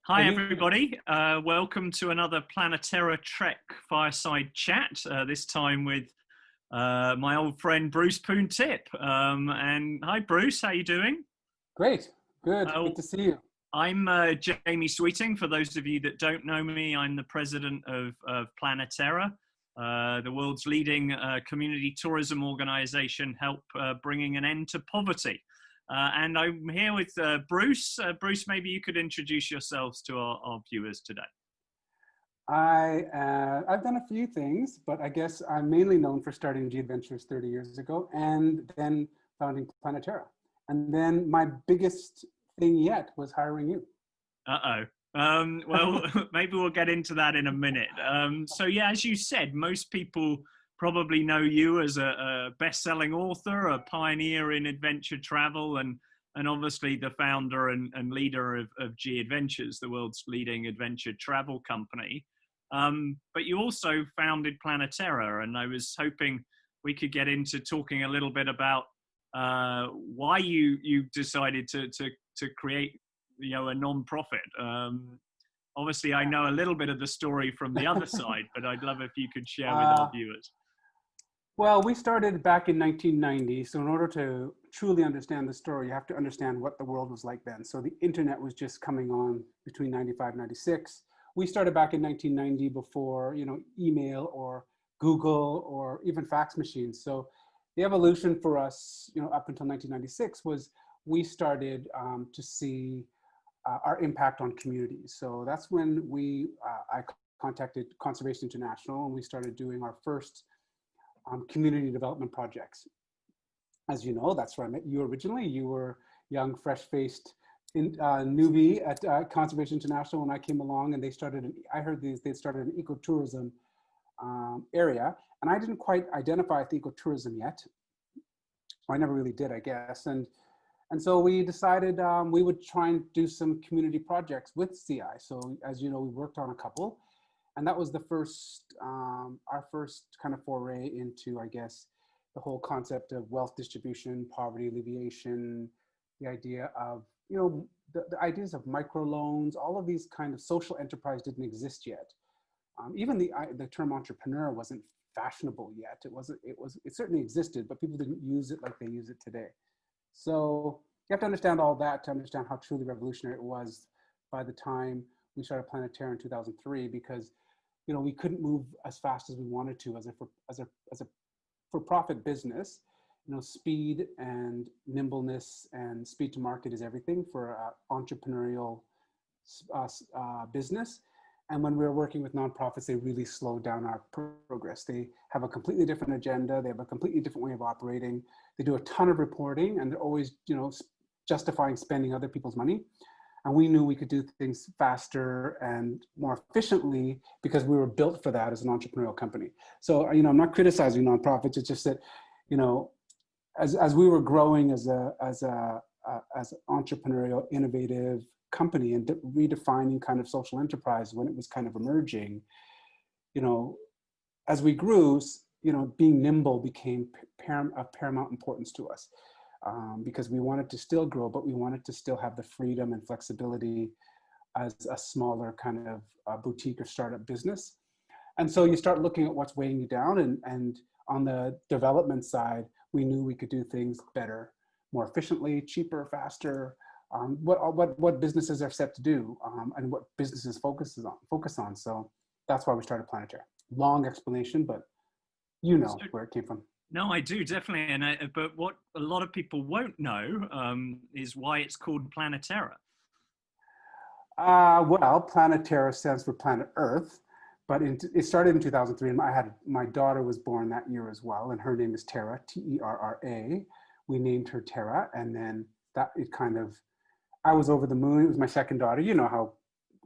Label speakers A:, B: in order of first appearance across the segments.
A: Hi everybody, welcome to another PlaneterraTrek Fireside Chat, this time with my old friend Bruce Poon Tip. And hi Bruce, how you doing?
B: Great, good to see you.
A: I'm Jamie Sweeting. For those of you that don't know me, I'm the president of Planeterra, the world's leading community tourism organization, help bringing an end to poverty. And I'm here with Bruce. Bruce, maybe you could introduce yourselves to our viewers today.
B: I've done a few things, but I guess I'm mainly known for starting G Adventures 30 years ago and then founding Planeterra. And then my biggest thing yet was hiring you.
A: Well, maybe we'll get into that in a minute. So yeah, as you said, most people probably know you as a best-selling author, a pioneer in adventure travel, and obviously the founder and leader of G Adventures, the world's leading adventure travel company. But you also founded Planeterra, and I was hoping we could get into talking a little bit about why you decided to create, a non-profit. Obviously, I know a little bit of the story from the other side, but I'd love if you could share with our viewers.
B: Well, we started back in 1990. So in order to truly understand the story, you have to understand what the world was like then. So the internet was just coming on between 95 and 96. We started back in 1990 before, email or Google or even fax machines. So the evolution for us, up until 1996 was we started to see our impact on communities. So that's when I contacted Conservation International and we started doing our first community development projects. As you know, that's where I met you originally. You were young, fresh-faced newbie at Conservation International when I came along, and they started. I heard they started an ecotourism area, and I didn't quite identify with ecotourism yet. I never really did, I guess, and so we decided we would try and do some community projects with CI. So as you know, we worked on a couple. And that was the first, our first kind of foray into, I guess, the whole concept of wealth distribution, poverty alleviation, the idea of, the ideas of microloans, all of these kind of social enterprise didn't exist yet. Even the term entrepreneur wasn't fashionable yet. It certainly existed, but people didn't use it like they use it today. So you have to understand all that to understand how truly revolutionary it was by the time we started Planeterra in 2003, because we couldn't move as fast as we wanted to as a for-profit business. Speed and nimbleness and speed to market is everything for an entrepreneurial business. And when we were working with nonprofits, they really slowed down our progress. They have a completely different agenda. They have a completely different way of operating. They do a ton of reporting, and they're always, justifying spending other people's money. And we knew we could do things faster and more efficiently because we were built for that as an entrepreneurial company. So, I'm not criticizing nonprofits. It's just that, as we were growing as an entrepreneurial, innovative company and redefining kind of social enterprise when it was kind of emerging, as we grew, being nimble became of paramount importance to us. Because we wanted to still grow, but we wanted to still have the freedom and flexibility as a smaller kind of boutique or startup business. And so you start looking at what's weighing you down, and on the development side, we knew we could do things better, more efficiently, cheaper, faster, what businesses are set to do, and what businesses focus on. So that's why we started Planeterra. Long explanation, but where it came from.
A: No, I do, definitely. But what a lot of people won't know is why it's called Planeterra.
B: Well, Planeterra stands for planet Earth, but it started in 2003, and my daughter was born that year as well, and her name is Terra, T-E-R-R-A. We named her Terra, and then I was over the moon. It was my second daughter. You know how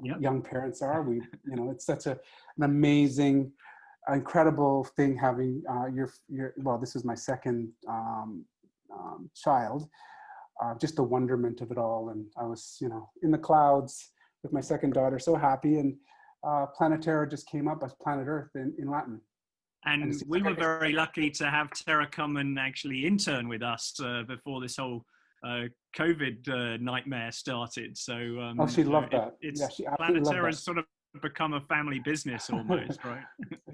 B: young parents are. It's such an amazing, incredible thing having this is my second child, just the wonderment of it all. And I was, in the clouds with my second daughter, so happy. And Planeterra just came up as planet Earth in Latin.
A: And we were very lucky to have Terra come and actually intern with us before this whole COVID nightmare started. So,
B: Oh, she
A: so
B: loved that. Yeah,
A: it's
B: she absolutely loved
A: Planeterra's
B: that.
A: sort of become a family business almost, right?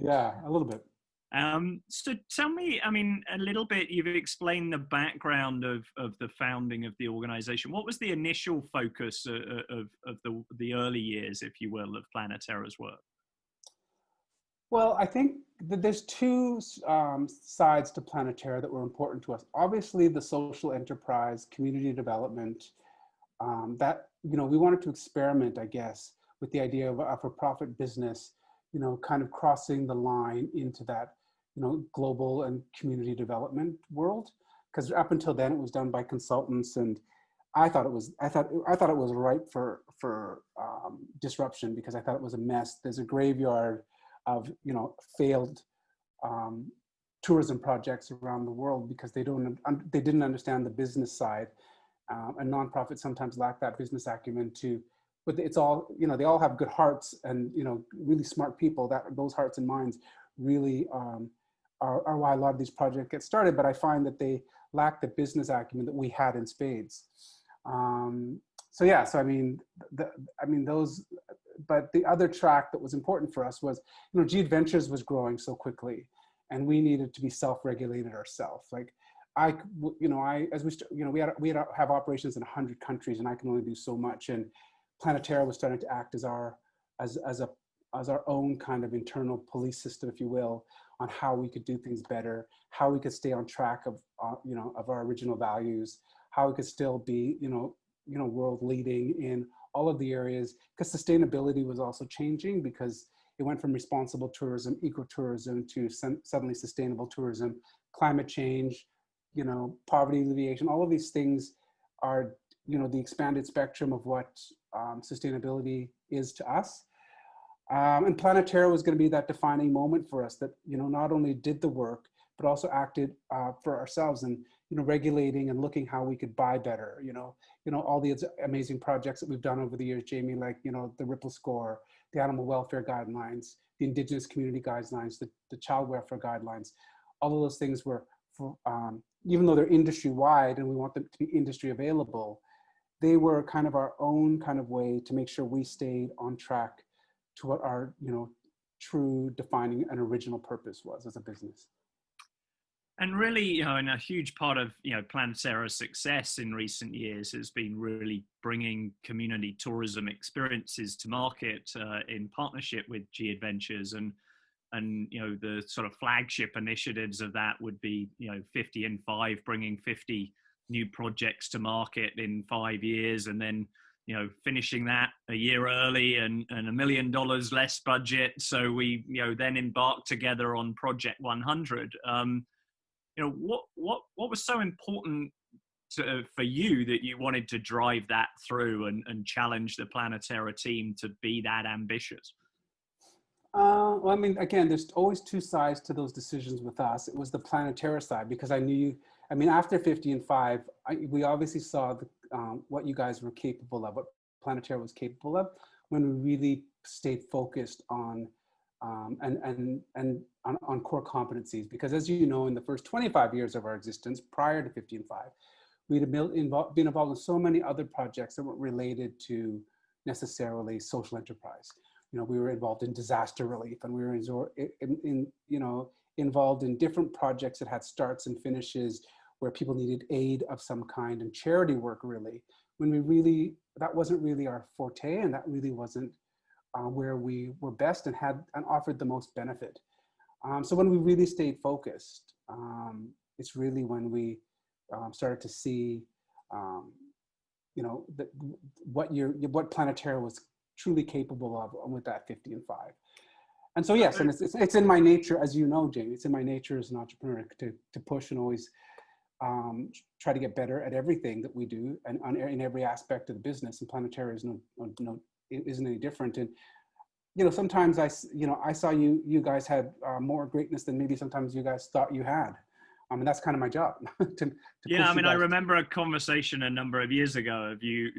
B: Yeah, a little bit.
A: So tell me, I mean, a little bit, you've explained the background of the founding of the organization. What was the initial focus of the early years, if you will, of Planeterra's work?
B: Well, I think that there's two sides to Planeterra that were important to us. Obviously, the social enterprise, community development, that, we wanted to experiment, I guess, with the idea of a for-profit business, kind of crossing the line into that, global and community development world. Because up until then, it was done by consultants, and I thought it was ripe for disruption, because I thought it was a mess. There's a graveyard of failed tourism projects around the world because they didn't understand the business side, and nonprofits sometimes lack that business acumen to. But it's all, they all have good hearts and really smart people. That those hearts and minds really are why a lot of these projects get started. But I find that they lack the business acumen that we had in spades. So yeah, so I mean those. But the other track that was important for us was, G Adventures was growing so quickly, and we needed to be self-regulated ourselves. Like we have operations in 100 countries, and I can only do so much. And Planeterra was starting to act as our own kind of internal police system, if you will, on how we could do things better, how we could stay on track of of our original values, how we could still be world leading in all of the areas, because sustainability was also changing, because it went from responsible tourism, ecotourism, to suddenly sustainable tourism, climate change, poverty alleviation. All of these things are, the expanded spectrum of what sustainability is to us. And Planeterra was going to be that defining moment for us that, not only did the work, but also acted for ourselves, and, regulating and looking how we could buy better, all the amazing projects that we've done over the years, Jamie, like, the Ripple Score, the animal welfare guidelines, the indigenous community guidelines, the child welfare guidelines. All of those things were, even though they're industry wide and we want them to be industry available, they were kind of our own kind of way to make sure we stayed on track to what our, true defining and original purpose was as a business.
A: And really, and a huge part of, Planeterra's success in recent years has been really bringing community tourism experiences to market in partnership with G Adventures. And the sort of flagship initiatives of that would be, 50 in 5, bringing 50 new projects to market in 5 years, and then, finishing that a year early and $1 million less budget. So we, then embarked together on Project 100. What was so important for you that you wanted to drive that through and challenge the Planeterra team to be that ambitious?
B: Well, I mean, again, there's always two sides to those decisions with us. It was the Planeterra side, because I knew, after 50 and 5, we obviously saw what you guys were capable of, what Planeterra was capable of, when we really stayed focused on and on core competencies. Because as you know, in the first 25 years of our existence, prior to 50 and 5, we'd have been involved in so many other projects that weren't related to necessarily social enterprise. We were involved in disaster relief, and we were involved in different projects that had starts and finishes, where people needed aid of some kind, and charity work, really, when that wasn't really our forte, and that really wasn't where we were best and offered the most benefit. So when we really stayed focused, it's really when we started to see, what Planeterra was truly capable of with that 50 and 5. And so, yes, and it's in my nature, as you know, Jamie, it's in my nature as an entrepreneur to push and always try to get better at everything that we do, and in every aspect of the business. And Planeterra isn't any different. And sometimes I saw you guys had more greatness than maybe sometimes you guys thought you had. And that's kind of my job.
A: Yeah, I remember a conversation a number of years ago of you,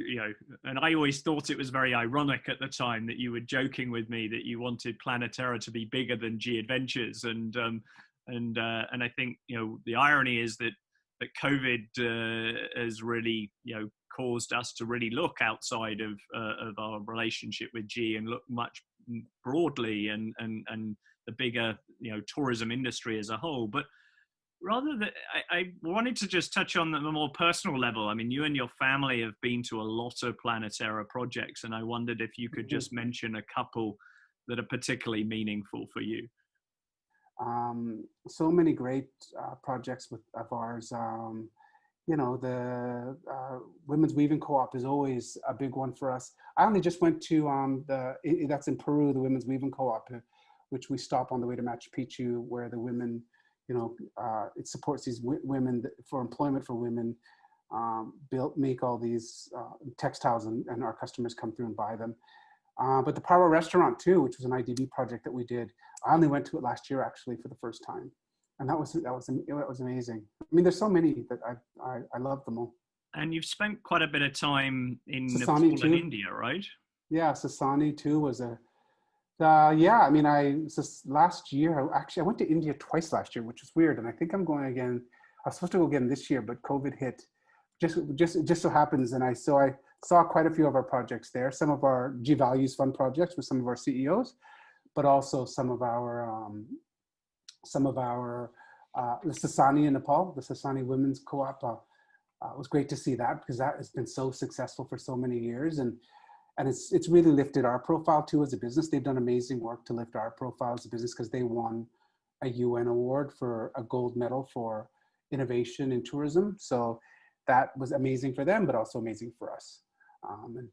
A: and I always thought it was very ironic at the time that you were joking with me that you wanted Planeterra to be bigger than G Adventures, and I think the irony is that that COVID has really, caused us to really look outside of our relationship with G and look much broadly and the bigger, tourism industry as a whole. But rather than, I wanted to just touch on the more personal level. I mean, you and your family have been to a lot of Planeterra projects, and I wondered if you could just mention a couple that are particularly meaningful for you.
B: So many great projects of ours. The Women's Weaving Co-op is always a big one for us. I only just went to that's in Peru, the Women's Weaving Co-op, which we stop on the way to Machu Picchu, where the women, it supports these women for employment for women, make all these textiles, and our customers come through and buy them. But the Power Restaurant too, which was an IDB project that we did. I only went to it last year actually for the first time, and that was amazing. I mean, there's so many that I love them all.
A: And you've spent quite a bit of time in
B: Sasani
A: Nepal and India, right?
B: Yeah, Sasani too was I mean, last year, I went to India twice last year, which was weird. And I think I'm going again. I was supposed to go again this year, but COVID hit. Just so happens. And I saw quite a few of our projects there. Some of our G Values Fund projects with some of our CEOs, but also some of our the Sasani in Nepal, the Sasani Women's Co-op. It was great to see that, because that has been so successful for so many years. And it's really lifted our profile too as a business. They've done amazing work to lift our profile as a business, because they won a UN award for a gold medal for innovation in tourism. So that was amazing for them, but also amazing for us. And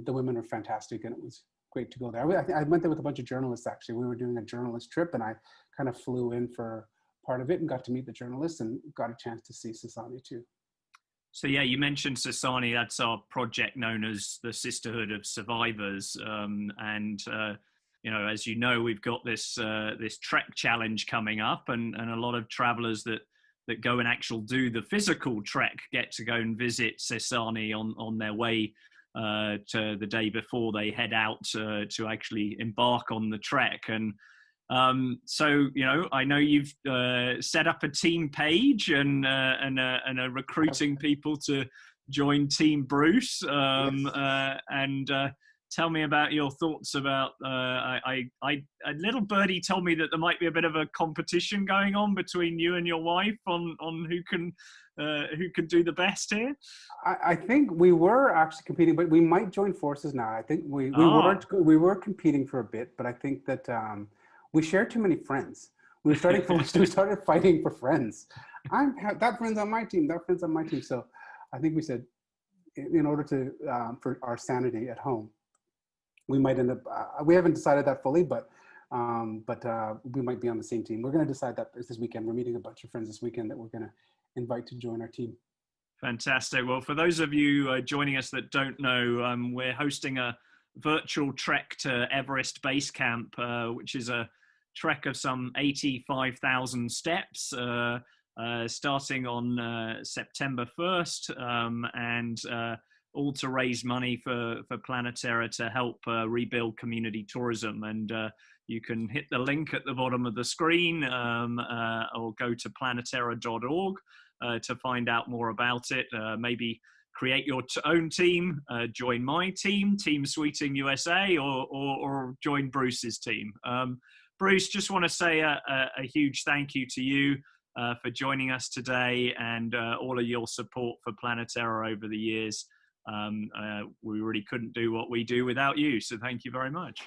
B: the women are fantastic, and it was great to go there. I went there with a bunch of journalists actually. We were doing a journalist trip, and I kind of flew in for part of it and got to meet the journalists and got a chance to see Sasani too.
A: So yeah, you mentioned Sasani. That's our project known as the Sisterhood of Survivors. As you know, we've got this trek challenge coming up, and a lot of travelers that go and actually do the physical trek get to go and visit Sasani on their way to the day before they head out to actually embark on the trek. And so I know you've set up a team page and are recruiting people to join Team Bruce. Yes. Tell me about your thoughts about. A little birdie told me that there might be a bit of a competition going on between you and your wife on who can do the best here.
B: I think we were actually competing, but we might join forces now. I think we were competing for a bit, but I think that we share too many friends. We started fighting for friends. That friend's on my team. That friend's on my team. So I think we said, in order to for our sanity at home, we might end up. We haven't decided that fully, but we might be on the same team. We're going to decide that this weekend. We're meeting a bunch of friends this weekend that we're going to invite to join our team.
A: Fantastic. Well, for those of you joining us that don't know, we're hosting a virtual trek to Everest Base Camp, which is a trek of some 85,000 steps, starting on September 1st, and all to raise money for Planeterra to help rebuild community tourism. And you can hit the link at the bottom of the screen, or go to planeterra.org to find out more about it. Maybe create your own team, join my team, Team Sweeting USA, or join Bruce's team. Bruce, just want to say a huge thank you to you for joining us today, and all of your support for Planeterra over the years. We really couldn't do what we do without you, so thank you very much.